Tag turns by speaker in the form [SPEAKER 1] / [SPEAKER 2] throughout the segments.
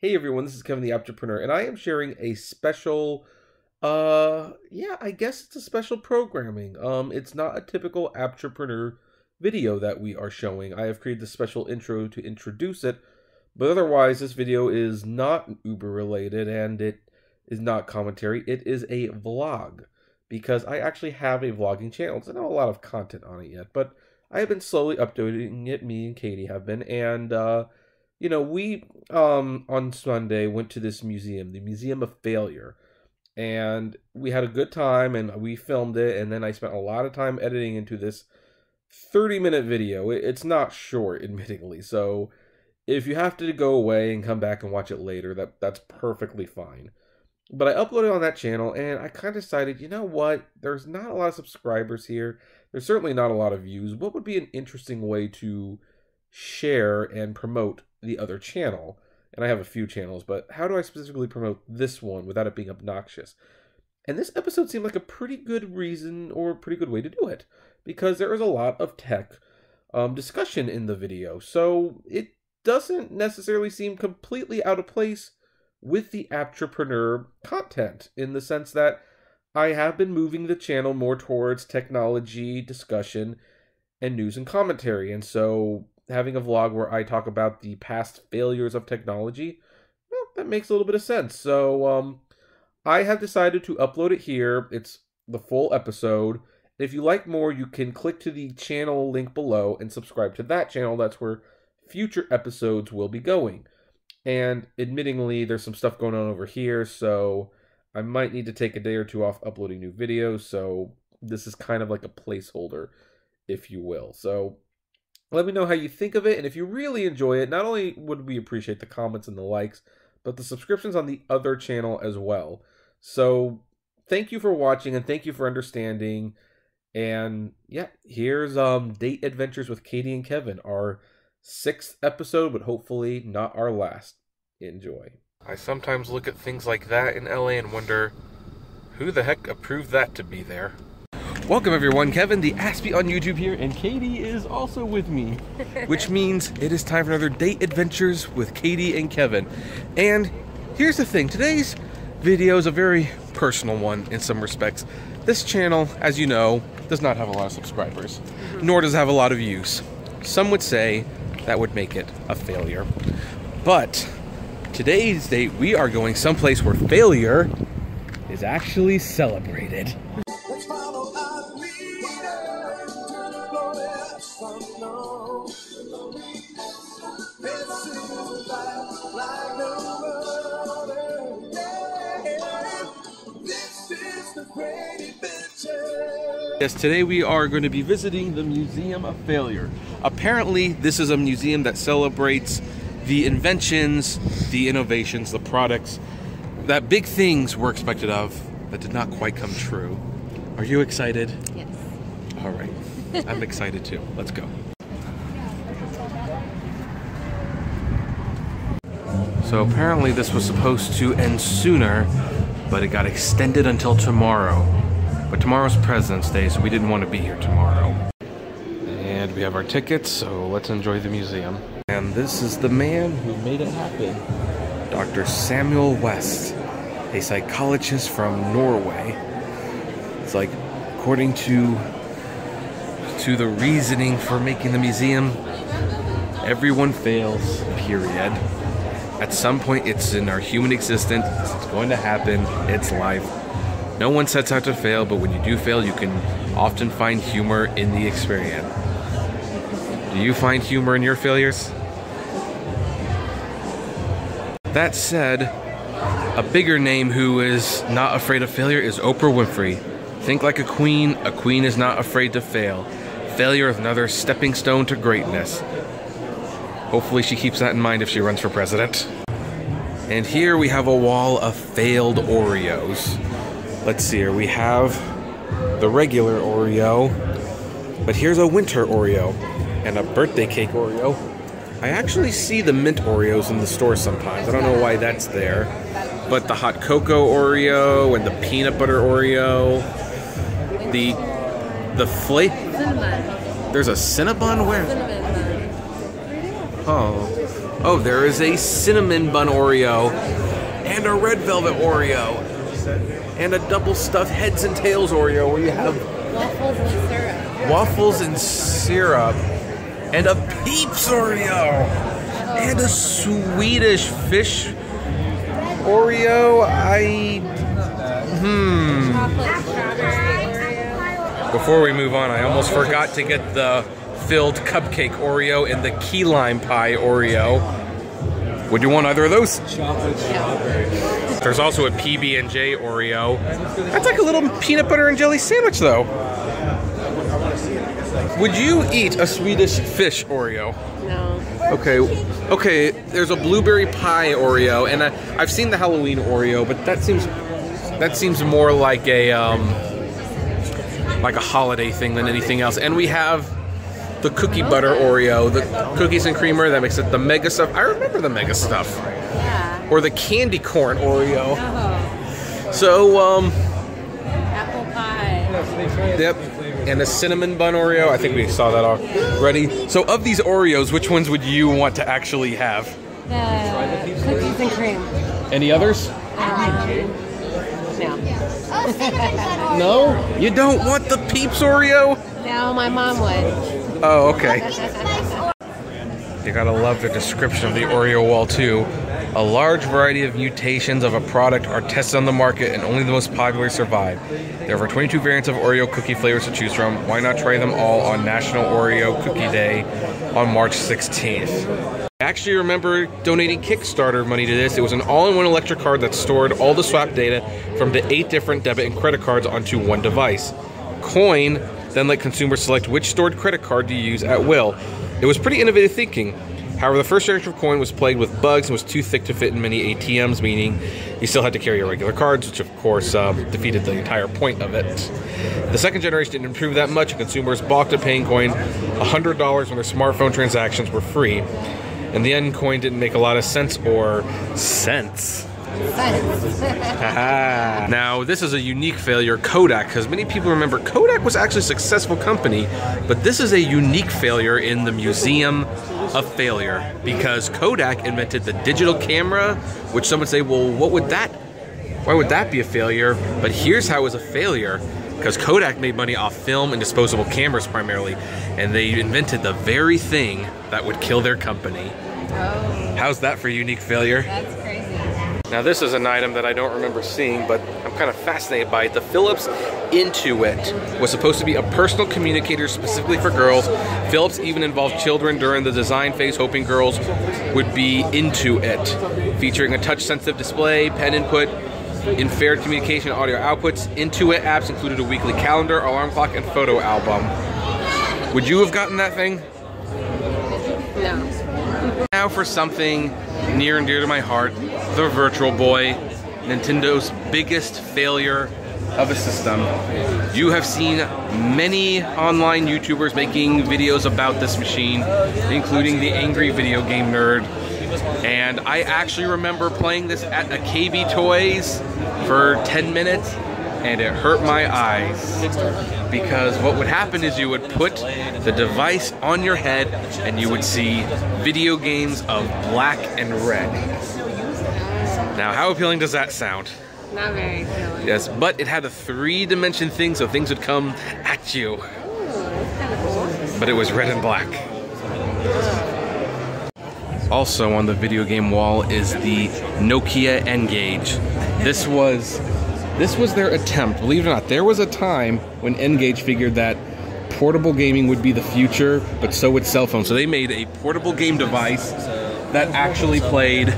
[SPEAKER 1] Hey everyone, this is Kevin the Entrepreneur, and I am sharing a special, I guess it's a special programming. It's not a typical Entrepreneur video that we are showing. I have created this special intro to introduce it, but otherwise this video is not Uber related, and it is not commentary. It is a vlog, because I actually have a vlogging channel. There's not a lot of content on it yet, but I have been slowly updating it. Me and Katie have been, and, we on Sunday went to this museum, the Museum of Failure, and we had a good time, and we filmed it, and then I spent a lot of time editing into this 30-minute video. It's not short, admittingly, so if you have to go away and come back and watch it later, that's perfectly fine. But I uploaded on that channel, and I kind of decided, you know what, there's not a lot of subscribers here, there's certainly not a lot of views. What would be an interesting way to share and promote the other channel? And I have a few channels, but how do I specifically promote this one without it being obnoxious? And this episode seemed like a pretty good reason, or a pretty good way to do it, because there is a lot of tech discussion in the video, so it doesn't necessarily seem completely out of place with the Entrepreneur content, in the sense that I have been moving the channel more towards technology discussion and news and commentary, and so having a vlog where I talk about the past failures of technology, well, that makes a little bit of sense. So I have decided to upload it here. It's the full episode. If you like more, you can click to the channel link below and subscribe to that channel. That's where future episodes will be going. And admittingly, there's some stuff going on over here, so I might need to take a day or two off uploading new videos, so this is kind of like a placeholder, if you will. So let me know how you think of it, and if you really enjoy it, not only would we appreciate the comments and the likes, but the subscriptions on the other channel as well. So thank you for watching, and thank you for understanding. And yeah, here's Date Adventures with Katie and Kevin, our 6th episode, but hopefully not our last. Enjoy. I sometimes look at things like that in LA and wonder, who the heck approved that to be there? Welcome everyone, Kevin the Aspie on YouTube here, and Katie is also with me, which means it is time for another Date Adventures with Katie and Kevin. And here's the thing, today's video is a very personal one in some respects. This channel, as you know, does not have a lot of subscribers, nor does it have a lot of views. Some would say that would make it a failure. But today's date, we are going someplace where failure is actually celebrated. Yes, today we are going to be visiting the Museum of Failure. Apparently, this is a museum that celebrates the inventions, the innovations, the products, that big things were expected of that did not quite come true. Are you excited?
[SPEAKER 2] Yes.
[SPEAKER 1] All right. I'm excited too. Let's go. So apparently this was supposed to end sooner, but it got extended until tomorrow. But tomorrow's President's Day, so we didn't want to be here tomorrow. And we have our tickets, so let's enjoy the museum. And this is the man who made it happen. Dr. Samuel West, a psychologist from Norway. It's like, according to the reasoning for making the museum, everyone fails, period. At some point, it's in our human existence, it's going to happen, it's life. No one sets out to fail, but when you do fail, you can often find humor in the experience. Do you find humor in your failures? That said, a bigger name who is not afraid of failure is Oprah Winfrey. Think like a queen is not afraid to fail. Failure is another stepping stone to greatness. Hopefully she keeps that in mind if she runs for president. And here we have a wall of failed Oreos. Let's see here, we have the regular Oreo, but here's a winter Oreo and a birthday cake Oreo. I actually see the mint Oreos in the store sometimes. I don't know why that's there. But the hot cocoa Oreo and the peanut butter Oreo, the flavor. There's a Cinnabon where?
[SPEAKER 2] Cinnamon.
[SPEAKER 1] Oh, Oh, there is a cinnamon bun Oreo, and a red velvet Oreo, and a double stuffed heads and tails Oreo where you have
[SPEAKER 2] waffles and syrup.
[SPEAKER 1] Waffles and syrup, and a Peeps Oreo, and a Swedish fish Oreo.
[SPEAKER 2] Chocolate strawberry Oreo.
[SPEAKER 1] Before we move on, I almost forgot to get the filled cupcake Oreo and the key lime pie Oreo. Would you want either of those?
[SPEAKER 2] Chocolate strawberry.
[SPEAKER 1] There's also a PB&J Oreo. That's like a little peanut butter and jelly sandwich, though. Would you eat a Swedish fish Oreo?
[SPEAKER 2] No.
[SPEAKER 1] Okay. There's a blueberry pie Oreo, and I've seen the Halloween Oreo, but that seems more like a holiday thing than anything else. And we have the cookie butter Oreo, the cookies and creamer that makes it the mega stuff. I remember the mega stuff.
[SPEAKER 2] Yeah.
[SPEAKER 1] Or the candy corn Oreo.
[SPEAKER 2] Oh.
[SPEAKER 1] So
[SPEAKER 2] Apple pie.
[SPEAKER 1] Yep. And a cinnamon bun Oreo. I think we saw that already. So of these Oreos, which ones would you want to actually have?
[SPEAKER 2] The cookies and cream.
[SPEAKER 1] Any others?
[SPEAKER 2] No.
[SPEAKER 1] No? You don't want the Peeps Oreo?
[SPEAKER 2] No, my mom would.
[SPEAKER 1] Oh, okay. You gotta love the description of the Oreo wall, too. A large variety of mutations of a product are tested on the market and only the most popular survive. There are over 22 variants of Oreo cookie flavors to choose from. Why not try them all on National Oreo Cookie Day on March 16th? I actually remember donating Kickstarter money to this. It was an all-in-one electric card that stored all the swap data from the 8 different debit and credit cards onto one device. Coin then let consumers select which stored credit card to use at will. It was pretty innovative thinking. However, the first generation of Coin was plagued with bugs and was too thick to fit in many ATMs, meaning you still had to carry your regular cards, which of course defeated the entire point of it. The second generation didn't improve that much, and consumers balked at paying Coin $100 when their smartphone transactions were free. In the end, Coin didn't make a lot of sense or sense. Now, this is a unique failure, Kodak, because many people remember Kodak was actually a successful company, but this is a unique failure in the Museum of Failure, because Kodak invented the digital camera, which some would say, well, why would that be a failure? But here's how it was a failure, because Kodak made money off film and disposable cameras primarily, and they invented the very thing that would kill their company.
[SPEAKER 2] Oh.
[SPEAKER 1] How's that for a unique failure?
[SPEAKER 2] That's crazy.
[SPEAKER 1] Now this is an item that I don't remember seeing, but I'm kind of fascinated by it. The Philips Interupt was supposed to be a personal communicator specifically for girls. Philips even involved children during the design phase, hoping girls would be into it. Featuring a touch-sensitive display, pen input, infrared communication audio outputs, Intuit apps included a weekly calendar, alarm clock, and photo album. Would you have gotten that thing?
[SPEAKER 2] No.
[SPEAKER 1] Now for something near and dear to my heart, the Virtual Boy, Nintendo's biggest failure of a system. You have seen many online YouTubers making videos about this machine, including the Angry Video Game Nerd. And I actually remember playing this at a KB Toys for 10 minutes, and it hurt my eyes. Because what would happen is you would put the device on your head and you would see video games of black and red. Now, how appealing does that sound?
[SPEAKER 2] Not very appealing.
[SPEAKER 1] Yes, but it had a 3-dimension thing, so things would come at you.
[SPEAKER 2] Ooh, that's kind of cool.
[SPEAKER 1] But it was red and black. Also on the video game wall is the Nokia N-Gage. This was their attempt. Believe it or not, there was a time when N-Gage figured that portable gaming would be the future, but so would cell phones. So they made a portable game device that actually played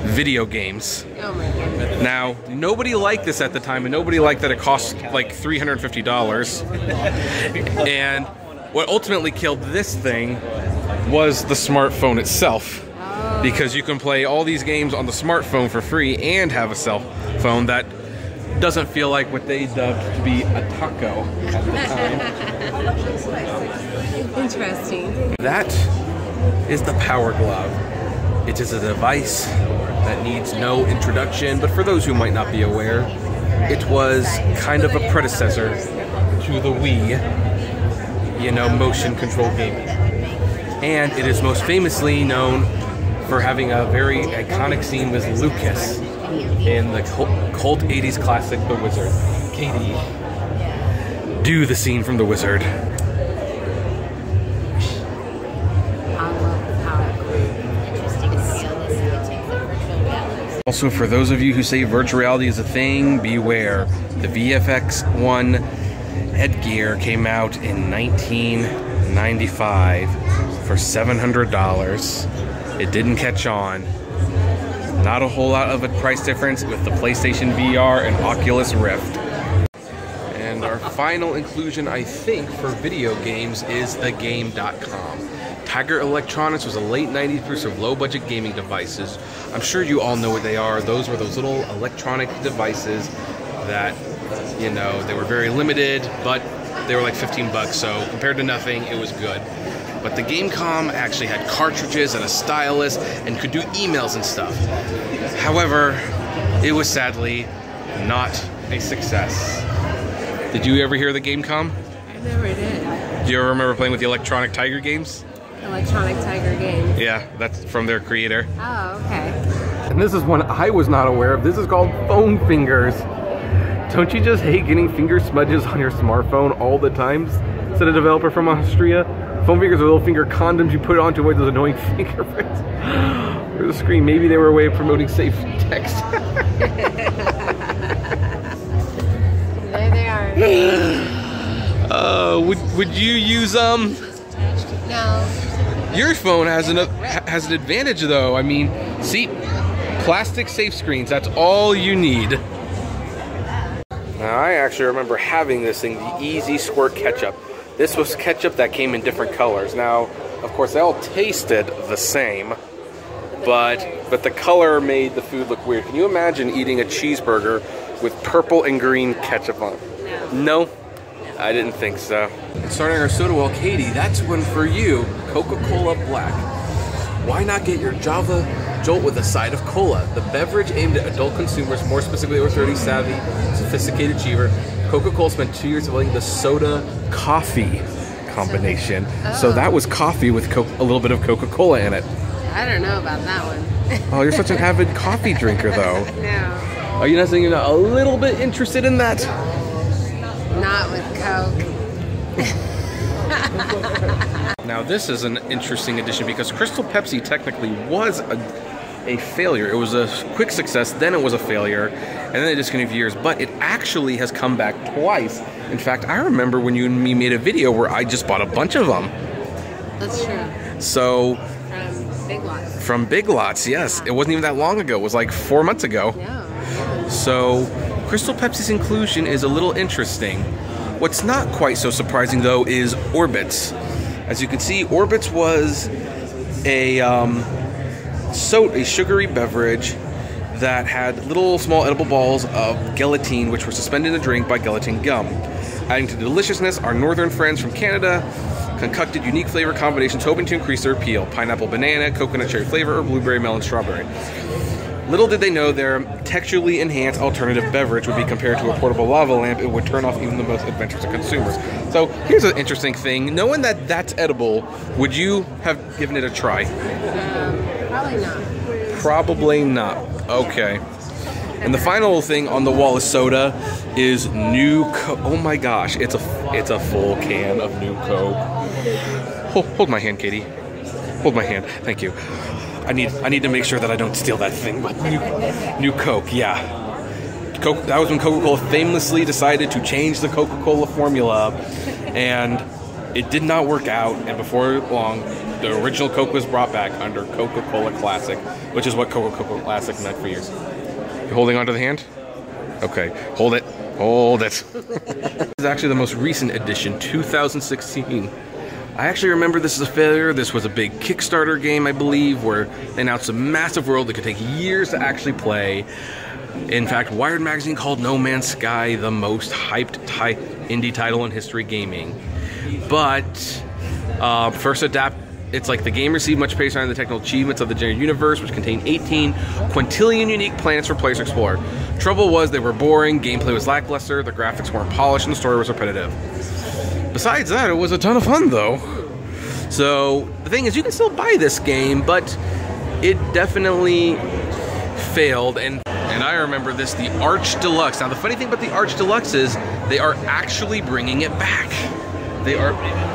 [SPEAKER 1] video games.
[SPEAKER 2] Oh my goodness.
[SPEAKER 1] Now, nobody liked this at the time, and nobody liked that it cost like $350. And what ultimately killed this thing was the smartphone itself. Because you can play all these games on the smartphone for free and have a cell phone that doesn't feel like what they dubbed to be a taco at the time.
[SPEAKER 2] Interesting.
[SPEAKER 1] That is the Power Glove. It is a device that needs no introduction, but for those who might not be aware, it was kind of a predecessor to the Wii, motion control gaming. And it is most famously known for having a very iconic scene with Lucas in the cult 80s classic The Wizard. Katie, do the scene from The Wizard. Also, for those of you who say virtual reality is a thing, beware. The VFX-1 headgear came out in 1995 for $700. It didn't catch on. Not a whole lot of a price difference with the PlayStation VR and Oculus Rift. And our final inclusion, I think, for video games is thegame.com. Tiger Electronics was a late 90s producer of low-budget gaming devices. I'm sure you all know what they are. Those were those little electronic devices that, you know, they were very limited, but they were like 15 bucks, so compared to nothing, it was good. But the GameCom actually had cartridges and a stylus and could do emails and stuff. However, it was sadly not a success. Did you ever hear of the GameCom?
[SPEAKER 2] I never did.
[SPEAKER 1] Do you ever remember playing with the Electronic Tiger games?
[SPEAKER 2] Electronic Tiger games.
[SPEAKER 1] Yeah, that's from their creator.
[SPEAKER 2] Oh, okay.
[SPEAKER 1] And this is one I was not aware of. This is called Phone Fingers. Don't you just hate getting finger smudges on your smartphone all the time? Said a developer from Austria. Phone fingers are little finger condoms you put on to avoid those annoying fingerprints. Or the screen. Maybe they were a way of promoting safe text.
[SPEAKER 2] There they are.
[SPEAKER 1] Would you use
[SPEAKER 2] No.
[SPEAKER 1] Your phone has an advantage though. I mean, see, plastic safe screens. That's all you need. Now, I actually remember having this thing, the Easy Squirt Ketchup. This was ketchup that came in different colors. Now, of course, they all tasted the same, but the color made the food look weird. Can you imagine eating a cheeseburger with purple and green ketchup on it? No? I didn't think so. And starting our soda well, Katie, that's one for you, Coca-Cola Black. Why not get your Java Jolt with a side of cola? The beverage aimed at adult consumers, more specifically over 30 savvy, sophisticated achiever. Coca-Cola spent 2 years developing the soda coffee combination. So that was coffee with a little bit of Coca-Cola in it.
[SPEAKER 2] I don't know about that one.
[SPEAKER 1] Oh, you're such an avid coffee drinker, though.
[SPEAKER 2] No.
[SPEAKER 1] Are you not saying you're not a little bit interested in that?
[SPEAKER 2] Not with Coke.
[SPEAKER 1] Now, this is an interesting addition because Crystal Pepsi technically was a failure. It was a quick success, then it was a failure, and then they discontinued for years, but it actually has come back twice. In fact, I remember when you and me made a video where I just bought a bunch of them.
[SPEAKER 2] That's true.
[SPEAKER 1] So,
[SPEAKER 2] From Big Lots.
[SPEAKER 1] from Big Lots, yes. It wasn't even that long ago. It was like 4 months ago.
[SPEAKER 2] Yeah.
[SPEAKER 1] So, Crystal Pepsi's inclusion is a little interesting. What's not quite so surprising, though, is Orbits. As you can see, Orbits was a sugary beverage that had little small edible balls of gelatine, which were suspended in a drink by gelatin gum. Adding to the deliciousness, our northern friends from Canada concocted unique flavor combinations hoping to increase their appeal: pineapple, banana, coconut cherry flavor, or blueberry, melon, strawberry. Little did they know their texturally enhanced alternative beverage would be compared to a portable lava lamp. It would turn off even the most adventurous of consumers. So here's an interesting thing. Knowing that that's edible, would you have given it a try?
[SPEAKER 2] Probably not.
[SPEAKER 1] Probably not. Okay. And the final thing on the wall of soda is New Coke. Oh my gosh, it's a full can of New Coke. Hold my hand, Katie. Hold my hand. Thank you. I need to make sure that I don't steal that thing. But New Coke, yeah. That was when Coca-Cola famously decided to change the Coca-Cola formula, and it did not work out. And before long, the original Coke was brought back under Coca-Cola Classic, which is what Coca-Cola Classic meant for years. You holding onto the hand? Okay, hold it. Hold it. This is actually the most recent edition, 2016. I actually remember this as a failure. This was a big Kickstarter game, I believe, where they announced a massive world that could take years to actually play. In fact, Wired Magazine called No Man's Sky the most hyped indie title in history gaming. But it's like the game received much praise on the technical achievements of the general universe, which contained 18 quintillion unique planets for players to explore. Trouble was they were boring, gameplay was lackluster, the graphics weren't polished, and the story was repetitive. Besides that, it was a ton of fun, though. So, the thing is, you can still buy this game, but it definitely failed. And I remember this, the Arch Deluxe. Now the funny thing about the Arch Deluxe is they are actually bringing it back.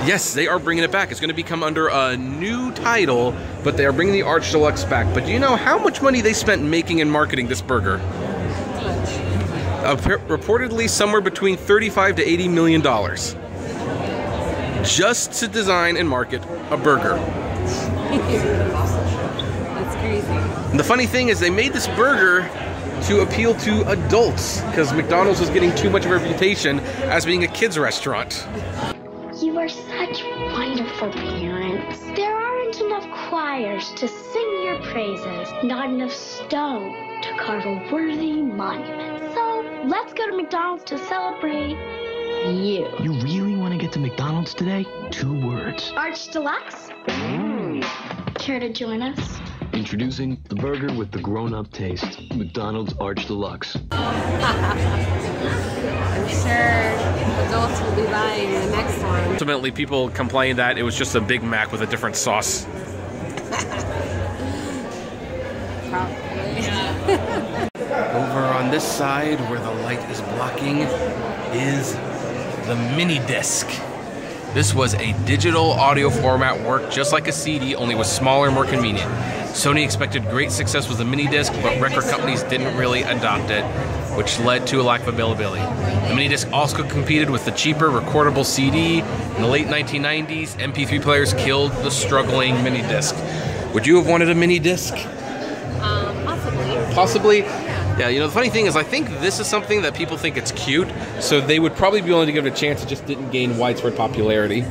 [SPEAKER 1] Yes, they are bringing it back. It's going to become under a new title, but they are bringing the Arch Deluxe back. But do you know how much money they spent making and marketing this burger? Reportedly somewhere between $35 to $80 million. Just to design and market a burger.
[SPEAKER 2] That's crazy.
[SPEAKER 1] And the funny thing is they made this burger to appeal to adults because McDonald's was getting too much of a reputation as being a kids restaurant.
[SPEAKER 3] You are such wonderful parents. There aren't enough choirs to sing your praises, not enough stone to carve a worthy monument. So let's go to McDonald's to celebrate you.
[SPEAKER 4] You really want to get to McDonald's today? 2 words.
[SPEAKER 3] Arch Deluxe? Care to join us?
[SPEAKER 4] Introducing the burger with the grown-up taste. McDonald's Arch Deluxe.
[SPEAKER 2] I'm sure adults will be buying the next one.
[SPEAKER 1] Ultimately, people complained that it was just a Big Mac with a different sauce.
[SPEAKER 2] Probably.
[SPEAKER 1] Over on this side, where the light is blocking, is the mini disc. This was a digital audio format, worked just like a CD, only was smaller and more convenient. Sony expected great success with the mini disc, but record companies didn't really adopt it, which led to a lack of availability. The mini disc also competed with the cheaper recordable CD. In the late 1990s, MP3 players killed the struggling mini disc. Would you have wanted a mini disc?
[SPEAKER 2] Possibly.
[SPEAKER 1] Possibly? Yeah, you know, the funny thing is I think this is something that people think it's cute, so they would probably be willing to give it a chance. It just didn't gain widespread popularity.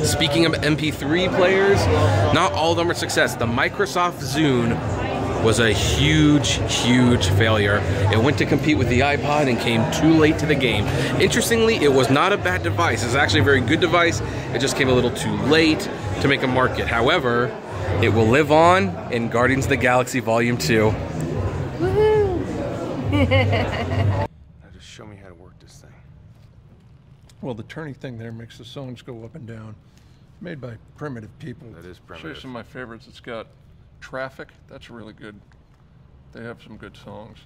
[SPEAKER 1] Speaking of MP3 players, not all of them are success. The Microsoft Zune was a huge, huge failure. It went to compete with the iPod and came too late to the game. Interestingly, it was not a bad device. It's actually a very good device. It just came a little too late to make a market. However, it will live on in Guardians of the Galaxy Volume 2.
[SPEAKER 2] Woohoo!
[SPEAKER 5] Now just show me how to work this thing.
[SPEAKER 6] Well, the turny thing there makes the songs go up and down. Made by primitive people.
[SPEAKER 5] That is
[SPEAKER 6] Show you
[SPEAKER 5] primitive.
[SPEAKER 6] some of my favorites. It's got Traffic. That's really good. They have some good songs.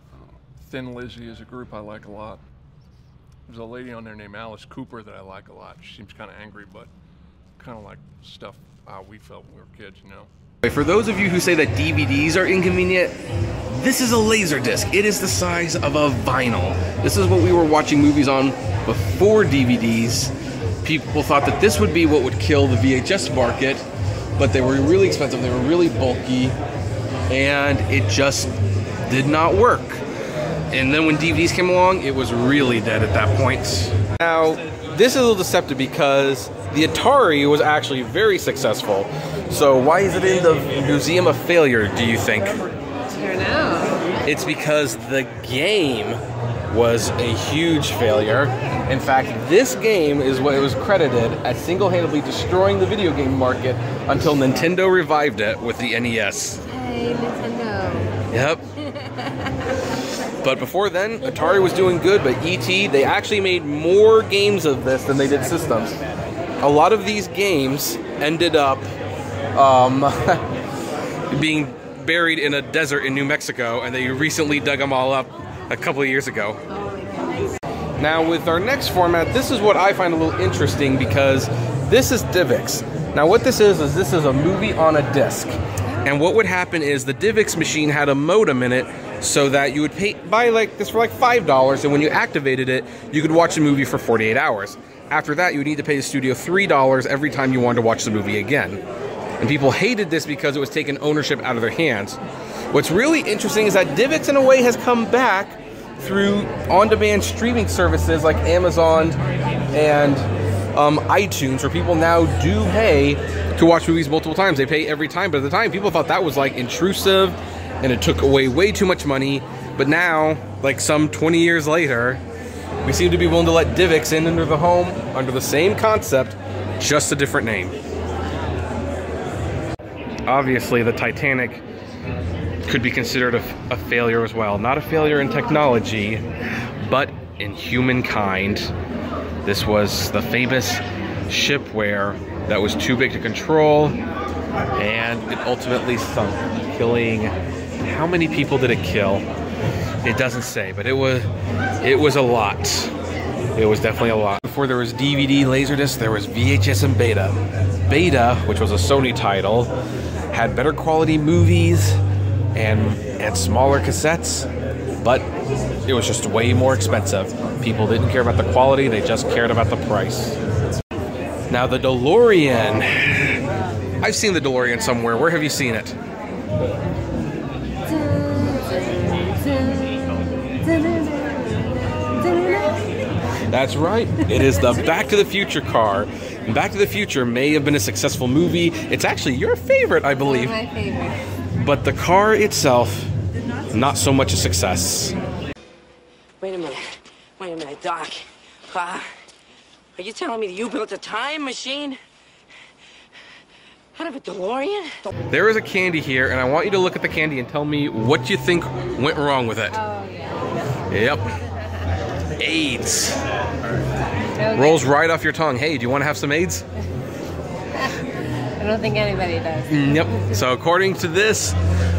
[SPEAKER 6] Thin Lizzy is a group I like a lot. There's a lady on there named Alice Cooper that I like a lot. She seems kind of angry, but kind of like stuff we felt when we were kids, you know.
[SPEAKER 1] For those of you who say that DVDs are inconvenient, this is a Laserdisc. It is the size of a vinyl. This is what we were watching movies on before DVDs. People thought that this would be what would kill the VHS market, but they were really expensive, they were really bulky, and it just did not work. And then when DVDs came along, it was really dead at that point. Now, this is a little deceptive because the Atari was actually very successful. So why is it in the Museum of Failure, do you think?
[SPEAKER 2] I don't know.
[SPEAKER 1] It's because the game was a huge failure. In fact, this game is what it was credited as single-handedly destroying the video game market until Nintendo revived it with the NES.
[SPEAKER 2] Hey, Nintendo.
[SPEAKER 1] Yep. But before then, Atari was doing good, but E.T., they actually made more games of this than they did systems. A lot of these games ended up being buried in a desert in New Mexico, and they recently dug them all up a couple of years ago.
[SPEAKER 2] Oh my goodness.
[SPEAKER 1] Now with our next format, this is what I find a little interesting because this is DivX. Now what this is this is a movie on a disc. And what would happen is the DivX machine had a modem in it so that you would buy like this for like $5, and when you activated it, you could watch the movie for 48 hours. After that, you would need to pay the studio $3 every time you wanted to watch the movie again. And people hated this because it was taking ownership out of their hands. What's really interesting is that DivX in a way has come back through on-demand streaming services like Amazon and iTunes, where people now do pay to watch movies multiple times. They pay every time, but at the time people thought that was like intrusive and it took away way too much money. But now, like some 20 years later, we seem to be willing to let DivX in under the home, under the same concept, just a different name. Obviously, the Titanic could be considered a failure as well. Not a failure in technology, but in humankind. This was the famous shipware that was too big to control, and it ultimately sunk, killing. How many people did it kill? It doesn't say, but it was a lot. It was definitely a lot. Before there was DVD, Laserdisc, there was VHS and Beta. Beta, which was a Sony title, had better quality movies and smaller cassettes, but it was just way more expensive. People didn't care about the quality, they just cared about the price. Now the DeLorean. I've seen the DeLorean somewhere. Where have you seen it? That's right. It is the Back to the Future car. And Back to the Future may have been a successful movie. It's actually your favorite, I believe.
[SPEAKER 2] One of my favorites.
[SPEAKER 1] But the car itself, not so much a success.
[SPEAKER 7] Wait a minute, Doc. Are you telling me that you built a time machine out of a DeLorean?
[SPEAKER 1] There is a candy here, and I want you to look at the candy and tell me what you think went wrong with it.
[SPEAKER 2] Oh, yeah.
[SPEAKER 1] Yep. AIDS. Rolls right off your tongue. Hey, do you want to have some AIDS?
[SPEAKER 2] I don't think anybody does.
[SPEAKER 1] Yep. So according to this,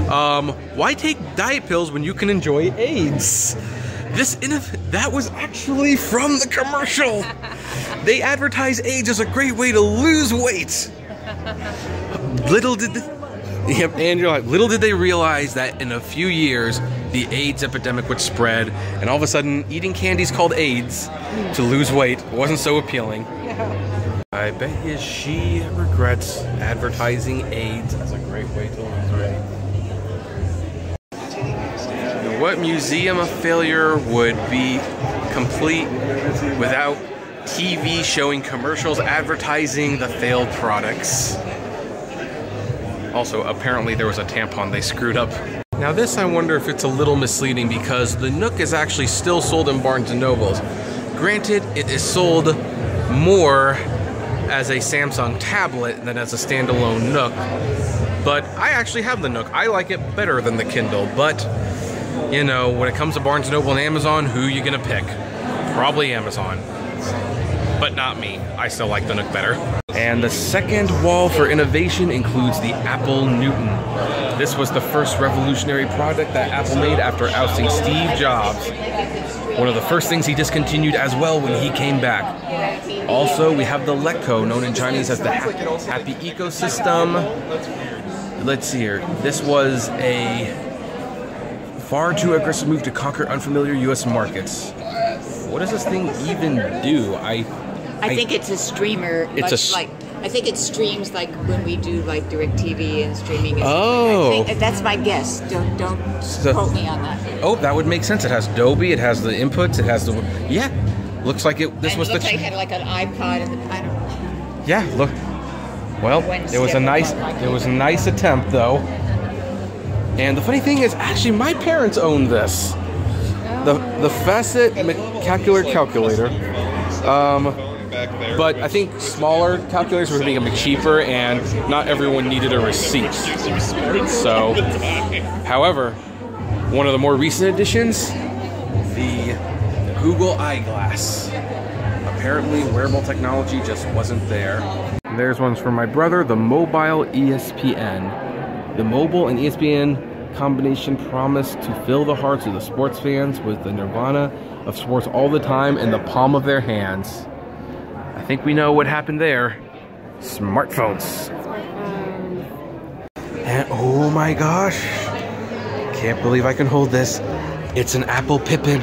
[SPEAKER 1] why take diet pills when you can enjoy AIDS? That was actually from the commercial. They advertise AIDS as a great way to lose weight. Little did they realize that in a few years, the AIDS epidemic would spread, and all of a sudden, eating candies called AIDS to lose weight wasn't so appealing. I bet you she regrets advertising AIDS as a great way to lose weight. What museum of failure would be complete without TV showing commercials advertising the failed products? Also, apparently there was a tampon they screwed up. Now this, I wonder if it's a little misleading because the Nook is actually still sold in Barnes & Nobles. Granted, it is sold more as a Samsung tablet than as a standalone Nook, but I actually have the Nook. I like it better than the Kindle, but you know, when it comes to Barnes & Noble and Amazon, who you gonna pick? Probably Amazon. But not me. I still like the Nook better. And the second wall for innovation includes the Apple Newton. This was the first revolutionary product that Apple made after ousting Steve Jobs. One of the first things he discontinued as well when he came back. Also, we have the Letco, known in Chinese as the Happy Ecosystem. Let's see here. This was a far too aggressive move to conquer unfamiliar US markets. What does this thing even do?
[SPEAKER 8] I think it's a streamer. I think it streams like when we do like DirecTV and streaming.
[SPEAKER 1] Oh,
[SPEAKER 8] that's my guess. Don't quote me on that.
[SPEAKER 1] Oh, that would make sense. It has Dolby. It has the inputs. It has the Looks like it. This
[SPEAKER 8] and
[SPEAKER 1] was
[SPEAKER 8] it looks like it had like an iPod and I don't know.
[SPEAKER 1] Yeah. Look. Well, it was a nice attempt though. And the funny thing is, actually, my parents owned this. The Facet calculator. But I think smaller calculators were becoming cheaper, and not everyone needed a receipt. So, however, one of the more recent additions, the Google Eyeglass. Apparently, wearable technology just wasn't there. There's ones for my brother, the mobile ESPN. The mobile and ESPN combination promised to fill the hearts of the sports fans with the nirvana of sports all the time in the palm of their hands. I think we know what happened there. Smartphones. And oh my gosh, can't believe I can hold this. It's an Apple Pippin.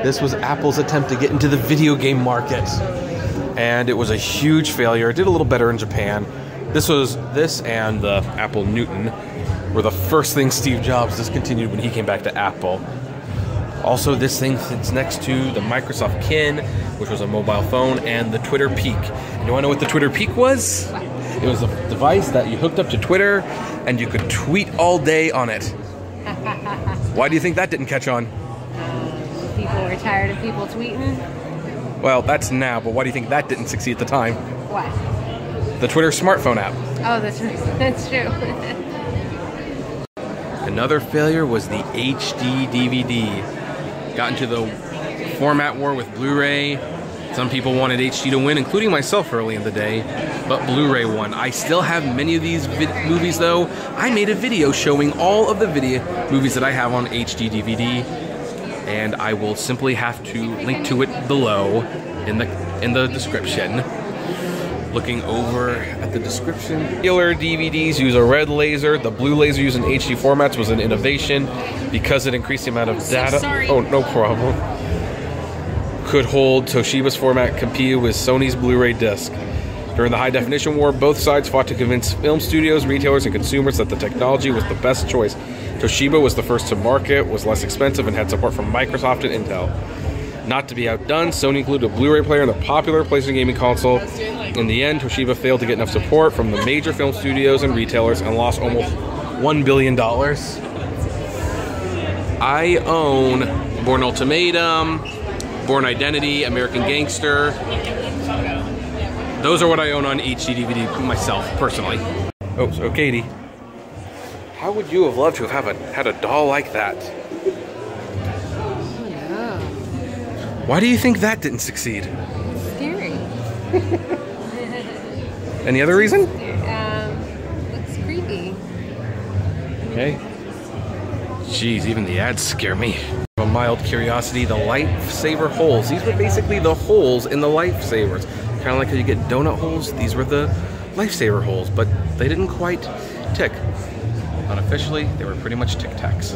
[SPEAKER 1] This was Apple's attempt to get into the video game market, and it was a huge failure. It did a little better in Japan. This and the Apple Newton were the first things Steve Jobs discontinued when he came back to Apple. Also, this thing sits next to the Microsoft Kin, which was a mobile phone, and the Twitter Peak. And you want to know what the Twitter Peak was? It was a device that you hooked up to Twitter, and you could tweet all day on it. Why do you think that didn't catch on?
[SPEAKER 2] People were tired of people tweeting.
[SPEAKER 1] Well, that's now, but why do you think that didn't succeed at the time?
[SPEAKER 2] What?
[SPEAKER 1] The Twitter smartphone app.
[SPEAKER 2] Oh, that's true.
[SPEAKER 1] Another failure was the HD DVD. Got into the format war with Blu-ray, Some people wanted HD to win, including myself early in the day, but Blu-ray won. I still have many of these movies though. I made a video showing all of the movies that I have on HD DVD, and I will simply have to link to it below in the description. Looking over at the description, regular DVDs use a red laser. The blue laser used in HD formats was an innovation because it increased the amount of data.
[SPEAKER 2] Sorry.
[SPEAKER 1] Oh, no problem. Could hold Toshiba's format competed with Sony's Blu-ray disc. During the high-definition war, both sides fought to convince film studios, retailers, and consumers that the technology was the best choice. Toshiba was the first to market, was less expensive, and had support from Microsoft and Intel. Not to be outdone, Sony included a Blu-ray player in the popular PlayStation gaming console. In the end, Toshiba failed to get enough support from the major film studios and retailers and lost almost $1 billion. I own Bourne Ultimatum, Bourne Identity, American Gangster. Those are what I own on HD DVD myself, personally. Oh, so Katie, how would you have loved to have had a doll like that? Why do you think that didn't succeed?
[SPEAKER 2] Scary.
[SPEAKER 1] Any other reason?
[SPEAKER 2] Looks creepy.
[SPEAKER 1] Okay. Jeez, even the ads scare me. A mild curiosity, the lifesaver holes. These were basically the holes in the lifesavers. Kind of like how you get donut holes, these were the lifesaver holes, but they didn't quite tick. Unofficially, they were pretty much Tic Tacs.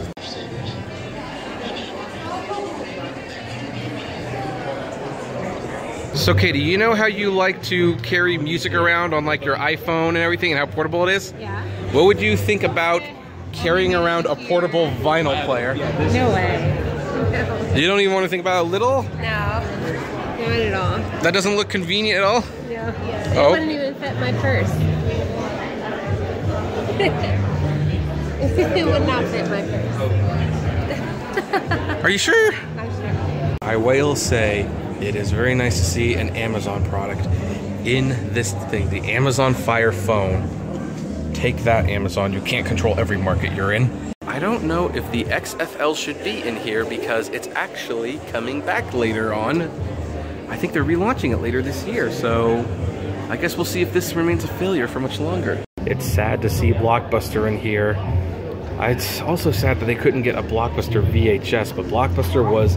[SPEAKER 1] So Katie, you know how you like to carry music around on like your iPhone and everything and how portable it is?
[SPEAKER 2] Yeah.
[SPEAKER 1] What would you think about carrying around a portable vinyl player?
[SPEAKER 2] No way.
[SPEAKER 1] You don't even want to think about a little?
[SPEAKER 2] No. Not at all.
[SPEAKER 1] That doesn't look convenient at all?
[SPEAKER 2] No.
[SPEAKER 1] Oh.
[SPEAKER 2] It wouldn't even fit my purse. It would not fit my purse.
[SPEAKER 1] Are you sure?
[SPEAKER 2] I'm sure.
[SPEAKER 1] I will say it is very nice to see an Amazon product in this thing, the Amazon Fire Phone. Take that, Amazon. You can't control every market you're in. I don't know if the XFL should be in here because it's actually coming back later on. I think they're relaunching it later this year, so I guess we'll see if this remains a failure for much longer. It's sad to see Blockbuster in here. It's also sad that they couldn't get a Blockbuster VHS, but Blockbuster was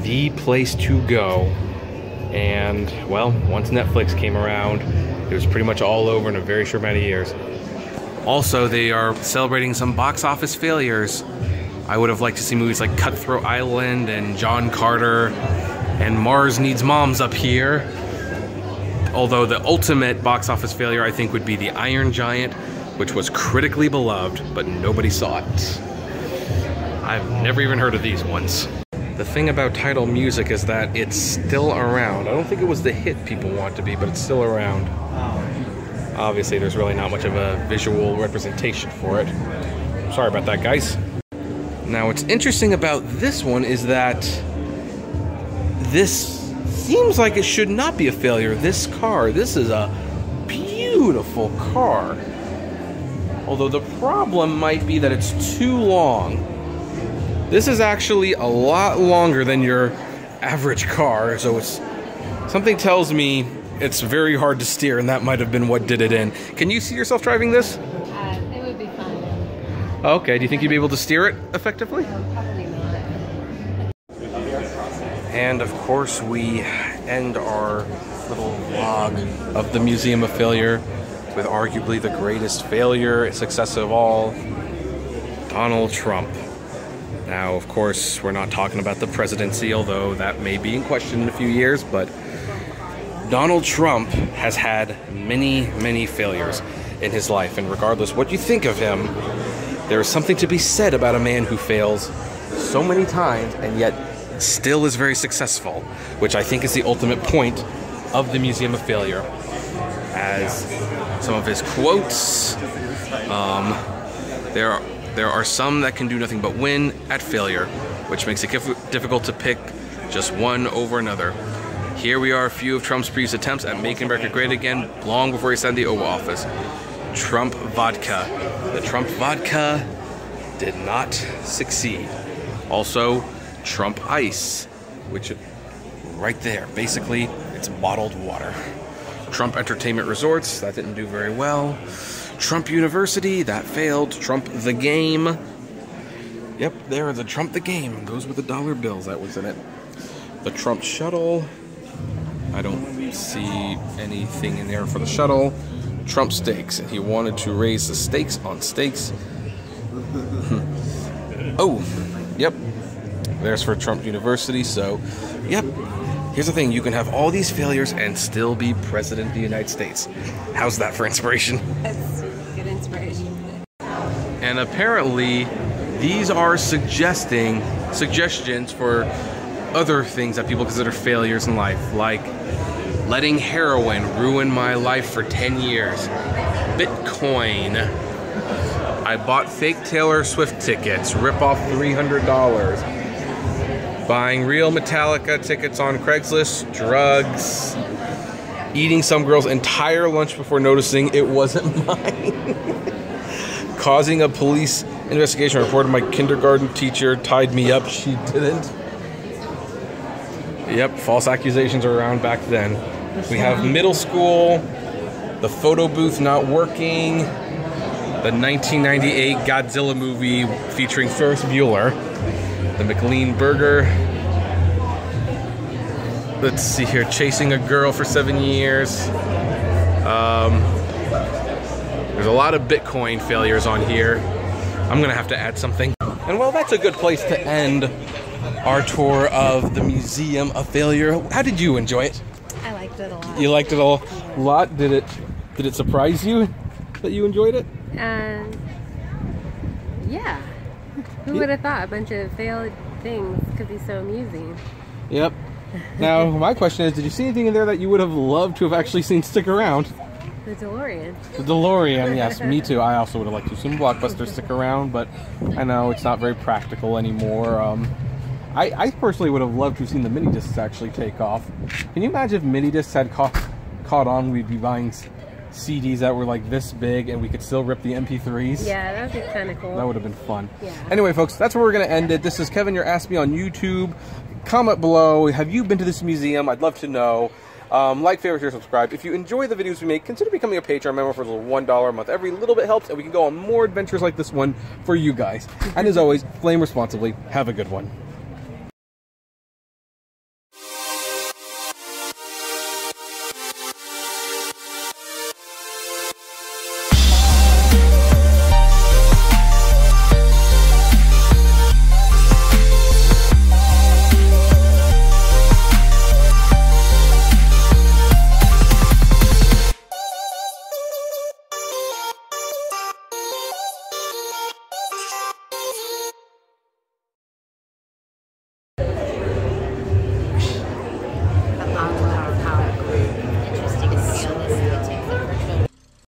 [SPEAKER 1] the place to go. And, well, once Netflix came around, it was pretty much all over in a very short amount of years. Also, they are celebrating some box office failures. I would have liked to see movies like Cutthroat Island and John Carter and Mars Needs Moms up here. Although the ultimate box office failure, I think, would be The Iron Giant, which was critically beloved, but nobody saw it. I've never even heard of these ones. The thing about title music is that it's still around. I don't think it was the hit people want to be, but it's still around. Obviously, there's really not much of a visual representation for it. Sorry about that, guys. Now, what's interesting about this one is that this seems like it should not be a failure. This is a beautiful car. Although the problem might be that it's too long. This is actually a lot longer than your average car, so something tells me it's very hard to steer, and that might have been what did it in. Can you see yourself driving this?
[SPEAKER 2] It would be fun.
[SPEAKER 1] Okay, do you think you'd be able to steer it effectively?
[SPEAKER 2] Probably not.
[SPEAKER 1] And of course, we end our little vlog of the Museum of Failure with arguably the greatest failure, success of all, Donald Trump. Now, of course, we're not talking about the presidency, although that may be in question in a few years, but Donald Trump has had many, many failures in his life, and regardless what you think of him, there is something to be said about a man who fails so many times and yet still is very successful, which I think is the ultimate point of the Museum of Failure. As some of his quotes, there are some that can do nothing but win at failure, which makes it difficult to pick just one over another. Here we are, a few of Trump's previous attempts at making America great again, long before he signed the Oval Office. Trump vodka. The Trump vodka did not succeed. Also, Trump ice, which right there, basically, it's bottled water. Trump Entertainment Resorts, that didn't do very well. Trump University, that failed. Trump the Game. Yep, there is a Trump the Game. Goes with the dollar bills that was in it. The Trump Shuttle. I don't see anything in there for the shuttle. Trump Steaks. He wanted to raise the stakes on steaks. Oh, yep. There's for Trump University, so, yep. Here's the thing, you can have all these failures and still be President of the United States. How's that for inspiration?
[SPEAKER 2] That's good inspiration.
[SPEAKER 1] And apparently, these are suggestions for other things that people consider failures in life, like letting heroin ruin my life for 10 years. Bitcoin. I bought fake Taylor Swift tickets, rip off $300. Buying real Metallica tickets on Craigslist, drugs, eating some girl's entire lunch before noticing it wasn't mine. Causing a police investigation report. My kindergarten teacher tied me up, she didn't. Yep, false accusations are around back then. We have middle school, the photo booth not working, the 1998 Godzilla movie featuring Ferris Bueller, the McLean Burger. Let's see here, chasing a girl for 7 years. There's a lot of Bitcoin failures on here. I'm gonna have to add something. And well, that's a good place to end our tour of the Museum of Failure. How did you enjoy it?
[SPEAKER 2] I liked it a lot.
[SPEAKER 1] You liked it a lot? Did it surprise you that you enjoyed it?
[SPEAKER 2] Yeah. Who would have thought a bunch of failed things could be so amusing?
[SPEAKER 1] Yep. Now, my question is, did you see anything in there that you would have loved to have actually seen stick around?
[SPEAKER 2] The DeLorean.
[SPEAKER 1] The DeLorean, yes, me too. I also would have liked to see Blockbuster stick around, but I know it's not very practical anymore. I personally would have loved to have seen the mini discs actually take off. Can you imagine if mini discs had caught on? We'd be buying CDs that were like this big and we could still rip the MP3s.
[SPEAKER 2] Yeah, that would be kind of cool.
[SPEAKER 1] That would have been fun.
[SPEAKER 2] Yeah.
[SPEAKER 1] Anyway, folks, that's where we're going to end it. This is Kevin, your Ask Me on YouTube. Comment below. Have you been to this museum? I'd love to know. Like, favorite, share, subscribe. If you enjoy the videos we make, consider becoming a Patreon member for a little $1 a month. Every little bit helps, and we can go on more adventures like this one for you guys. And as always, flame responsibly. Have a good one.